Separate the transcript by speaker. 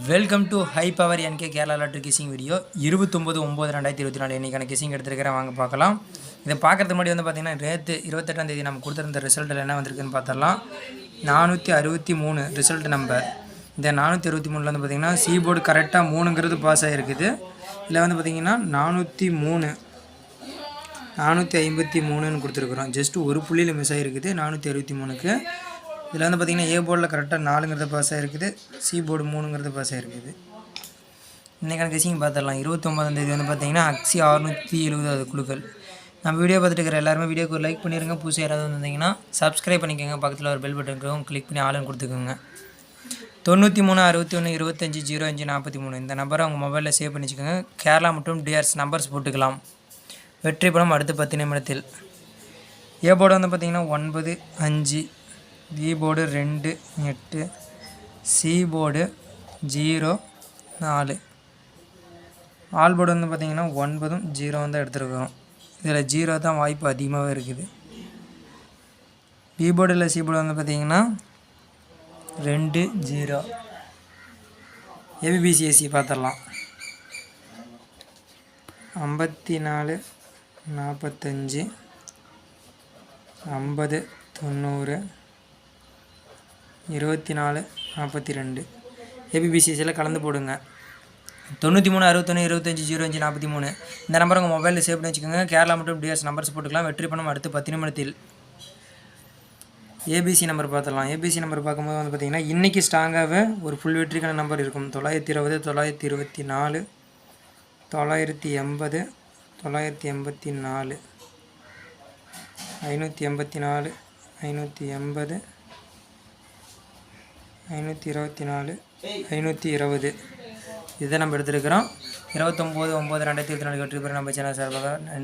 Speaker 1: Welcome to high power NK Kerala lottery guessing video 29/9/2024 இன்றைக்கான kissing எடுத்துருக்கிறேன். வாங்க பார்க்கலாம். இதை பார்க்குறதுக்கு முன்னாடி வந்து பார்த்திங்கன்னா நேற்று 28ஆம் தேதி நம்ம கொடுத்துருந்த ரிசல்ட்டில் என்ன வந்திருக்குன்னு பார்த்துடலாம். 463 ரிசல்ட் நம்பர். இந்த 463 வந்து பார்த்திங்கன்னா சி போர்டு கரெக்டாக 3ங்கிறது பாஸ் ஆகிருக்குது. இதில் வந்து பார்த்திங்கன்னா 453 கொடுத்துருக்குறோம். ஜஸ்ட்டு ஒரு புள்ளியில் மிஸ் ஆகிருக்குது 463க்கு. இதில் வந்து பார்த்திங்கன்னா ஏ போர்டில் கரெக்டாக 4ங்கிறது பாஸ் ஆகிருக்குது, சி போர்டு 3ங்கிறது பாஸ் ஆகிருக்குது. இன்றைக்கான கெஸிங் பார்த்துடலாம். 29ஆம் தேதி வந்து பார்த்திங்கன்னா அக்ஸி 670 குழுக்கள். நம்ம வீடியோ பார்த்துட்டு இருக்கிற எல்லாருமே வீடியோக்கு ஒரு லைக் பண்ணிடுங்க. புதுசாக யாராவது வந்திருந்தீங்கன்னா சப்ஸ்கிரைப் பண்ணிக்கோங்க. பக்கத்தில் ஒரு பெல் பட்டன் இருக்கும், கிளிக் பண்ணி ஆளுன்னு கொடுத்துக்கோங்க. 93 61 25 05 43 இந்த நம்பரை உங்கள் மொபைலில் சேவ் பண்ணி வச்சுக்கோங்க. கேரளா மற்றும் டிஆர்ஸ் நம்பர்ஸ் போட்டுக்கலாம். வெற்றி படம் அடுத்த 10 நிமிடத்தில். ஏ போர்டு வந்து பார்த்திங்கன்னா 9 5, B board 2 8, C board 0 4, all board வந்து பார்த்திங்கன்னா 9 0 தான் எடுத்துருக்கோம். இதில் 0 தான் வாய்ப்பு அதிகமாகவே இருக்குது. பி போர்டில் சி போர்டு வந்து பார்த்திங்கன்னா 2 0. ஏபிபிசிஎஸ்சி பார்த்துடலாம். 54 45 50 90 24 42 ஏபிபிசிஎஸ்சியில் கலந்து போடுங்க. 93 61 25 05 43 இந்த நம்பர் உங்கள் மொபைலில் சேவ் பண்ணி வச்சுக்கோங்க. கேரளா மற்றும் டிஆர்ஸ் நம்பர்ஸ் போட்டுக்கலாம். வெற்றி பணம் அடுத்து 10 நிமிடத்தில். ஏபிசி நம்பர் பார்த்துடலாம். ஏபிசி நம்பர் பார்க்கும்போது வந்து பார்த்திங்கன்னா இன்றைக்கி ஸ்ட்ராங்காகவே ஒரு ஃபுல் வெற்றிக்கான நம்பர் இருக்கும். 920 924 980 984 584 580 524 520 இதை நம்ம எடுத்துருக்கிறோம். 29/9/2024 வெற்றி பெற நம்ம சேனல் சார்பாக நன்றி.